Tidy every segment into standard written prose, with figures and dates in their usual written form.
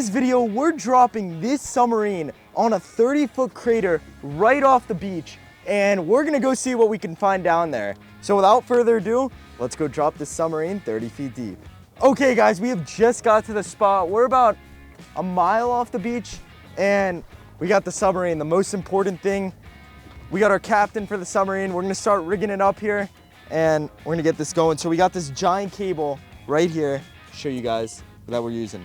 this video, we're dropping this submarine on a 30-foot crater right off the beach, and we're gonna go see what we can find down there. So without further ado, let's go drop this submarine 30 feet deep. Okay guys, we have just got to the spot. We're about a mile off the beach, and we got the submarine. The most important thing, we got our captain for the submarine. We're gonna start rigging it up here, and we're gonna get this going. So we got this giant cable right here. Show you guys that we're using.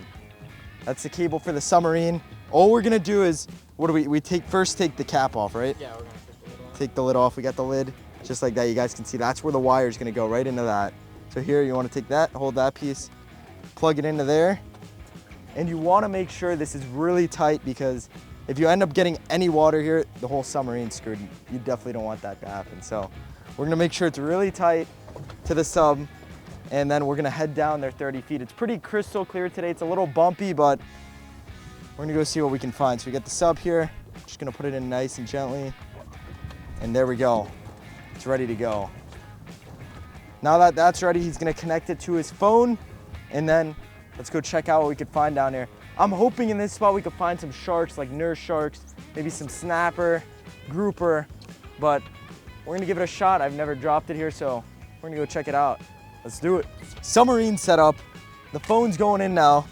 That's the cable for the submarine. All we're gonna do is, what do we first take the cap off, right? Yeah, we're gonna take the lid off. Take the lid off. We got the lid just like that. You guys can see that's where the wire is gonna go, right into that. So here you want to take that, hold that piece, plug it into there, and you want to make sure this is really tight, because if you end up getting any water here, the whole submarine's screwed. You definitely don't want that to happen. So we're gonna make sure it's really tight to the sub, and then we're gonna head down there 30 feet. It's pretty crystal clear today. It's a little bumpy, but we're gonna go see what we can find. So we got the sub here. Just gonna put it in nice and gently. And there we go. It's ready to go. Now that that's ready, he's gonna connect it to his phone, and then let's go check out what we could find down here. I'm hoping in this spot we could find some sharks, like nurse sharks, maybe some snapper, grouper, but we're gonna give it a shot. I've never dropped it here, so we're gonna go check it out. Let's do it. Submarine setup. The phone's going in now,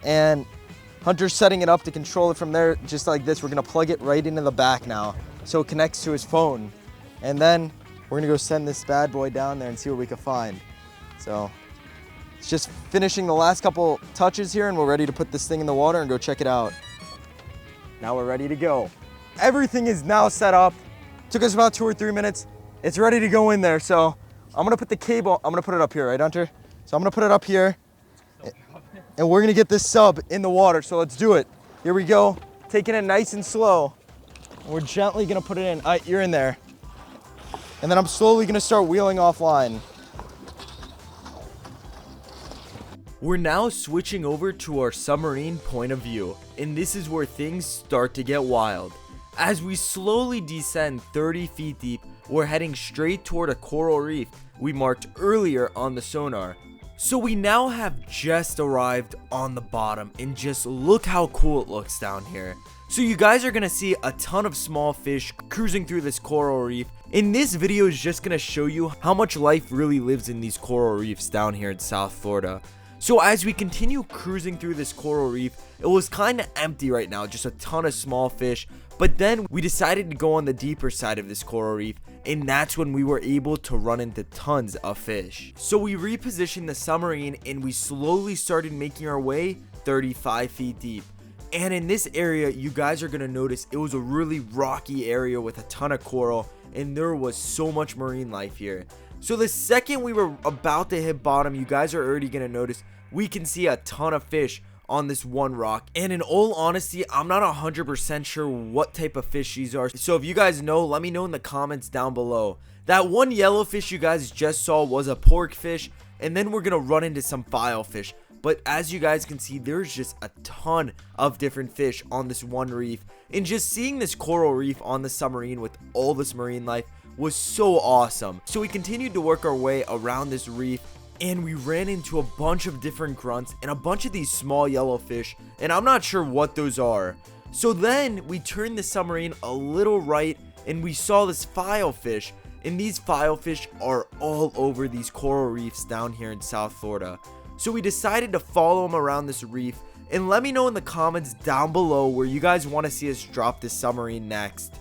and Hunter's setting it up to control it from there, just like this. We're gonna plug it right into the back now, so it connects to his phone. And then we're gonna go send this bad boy down there and see what we can find. So it's just finishing the last couple touches here, and we're ready to put this thing in the water and go check it out. Now we're ready to go. Everything is now set up. Took us about 2 or 3 minutes. It's ready to go in there. So I'm gonna put the cable, I'm gonna put it up here, right, Hunter? So I'm gonna put it up here, and we're gonna get this sub in the water. So let's do it. Here we go, taking it nice and slow. We're gently gonna put it in. All right, you're in there. And then I'm slowly gonna start wheeling offline. We're now switching over to our submarine point of view, and this is where things start to get wild. As we slowly descend 30 feet deep, we're heading straight toward a coral reef we marked earlier on the sonar. So we now have just arrived on the bottom, and just look how cool it looks down here. So you guys are gonna see a ton of small fish cruising through this coral reef, and this video is just gonna show you how much life really lives in these coral reefs down here in South Florida. So as we continue cruising through this coral reef, it was kind of empty right now, just a ton of small fish. But then we decided to go on the deeper side of this coral reef, and that's when we were able to run into tons of fish. So we repositioned the submarine, and we slowly started making our way 35 feet deep. And in this area, you guys are gonna notice it was a really rocky area with a ton of coral, and there was so much marine life here. So the second we were about to hit bottom, you guys are already gonna notice we can see a ton of fish on this one rock. And in all honesty, I'm not 100% sure what type of fish these are. So if you guys know, let me know in the comments down below. That one yellowfish you guys just saw was a porkfish, and then we're gonna run into some filefish. But as you guys can see, there's just a ton of different fish on this one reef. And just seeing this coral reef on the submarine with all this marine life was so awesome. So we continued to work our way around this reef, and we ran into a bunch of different grunts and a bunch of these small yellowfish, and I'm not sure what those are. So then we turned the submarine a little right, and we saw this filefish, and these filefish are all over these coral reefs down here in South Florida. So we decided to follow them around this reef, and let me know in the comments down below where you guys want to see us drop this submarine next.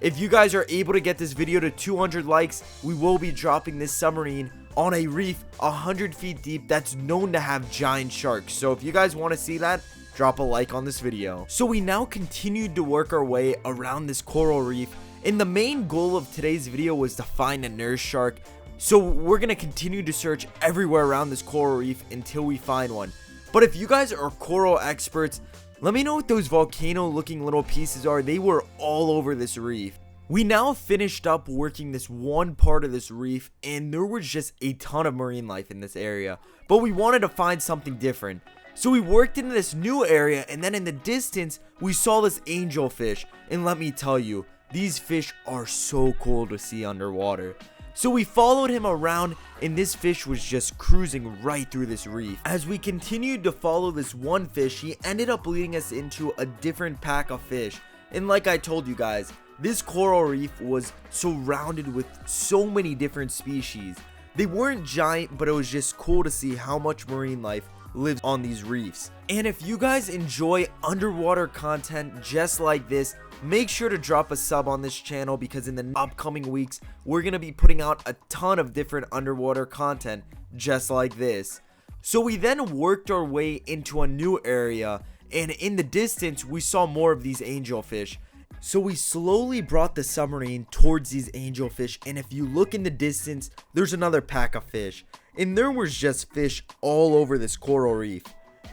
If you guys are able to get this video to 200 likes, we will be dropping this submarine on a reef 100 feet deep that's known to have giant sharks. So if you guys want to see that, drop a like on this video. So we now continued to work our way around this coral reef, and the main goal of today's video was to find a nurse shark. So we're gonna continue to search everywhere around this coral reef until we find one. But if you guys are coral experts, let me know what those volcano looking little pieces are. They were all over this reef. We now finished up working this one part of this reef, and there was just a ton of marine life in this area, but we wanted to find something different. So we worked into this new area, and then in the distance we saw this angelfish, and let me tell you, these fish are so cool to see underwater. So we followed him around, and this fish was just cruising right through this reef. As we continued to follow this one fish, he ended up leading us into a different pack of fish. And like I told you guys, this coral reef was surrounded with so many different species. They weren't giant, but it was just cool to see how much marine life lives on these reefs. And if you guys enjoy underwater content just like this, make sure to drop a sub on this channel, because in the upcoming weeks we're going to be putting out a ton of different underwater content just like this. So we then worked our way into a new area, and in the distance we saw more of these angelfish. So we slowly brought the submarine towards these angelfish, and if you look in the distance, there's another pack of fish, and there was just fish all over this coral reef.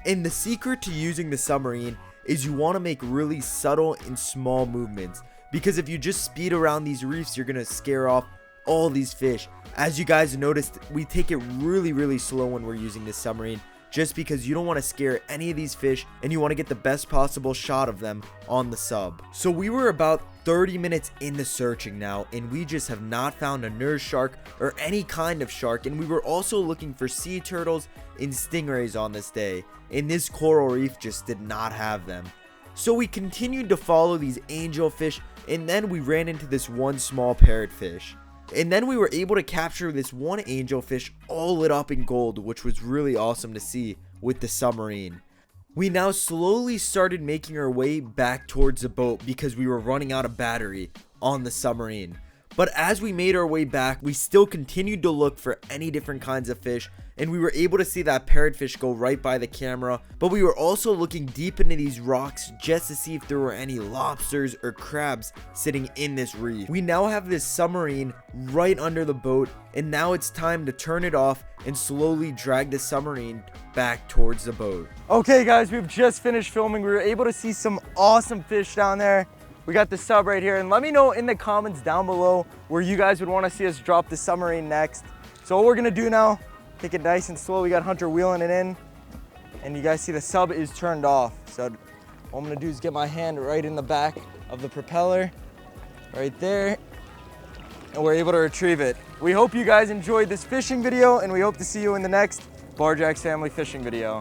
And the secret to using the submarine is you want to make really subtle and small movements, because if you just speed around these reefs, you're going to scare off all these fish. As you guys noticed, we take it really slow when we're using this submarine, just because you don't want to scare any of these fish, and you want to get the best possible shot of them on the sub. So we were about 30 minutes into searching now, and we just have not found a nurse shark or any kind of shark, and we were also looking for sea turtles and stingrays on this day, and this coral reef just did not have them. So we continued to follow these angelfish, and then we ran into this one small parrotfish. And then we were able to capture this one angelfish all lit up in gold, which was really awesome to see with the submarine. We now slowly started making our way back towards the boat because we were running out of battery on the submarine. But as we made our way back, we still continued to look for any different kinds of fish, and we were able to see that parrotfish go right by the camera. But we were also looking deep into these rocks just to see if there were any lobsters or crabs sitting in this reef. We now have this submarine right under the boat, and now it's time to turn it off and slowly drag the submarine back towards the boat. Okay guys, we've just finished filming. We were able to see some awesome fish down there. We got the sub right here, and let me know in the comments down below where you guys would want to see us drop the submarine next. So what we're gonna do now, take it nice and slow. We got Hunter wheeling it in, and you guys see the sub is turned off. So what I'm gonna do is get my hand right in the back of the propeller, right there, and we're able to retrieve it. We hope you guys enjoyed this fishing video, and we hope to see you in the next Barjack's Family fishing video.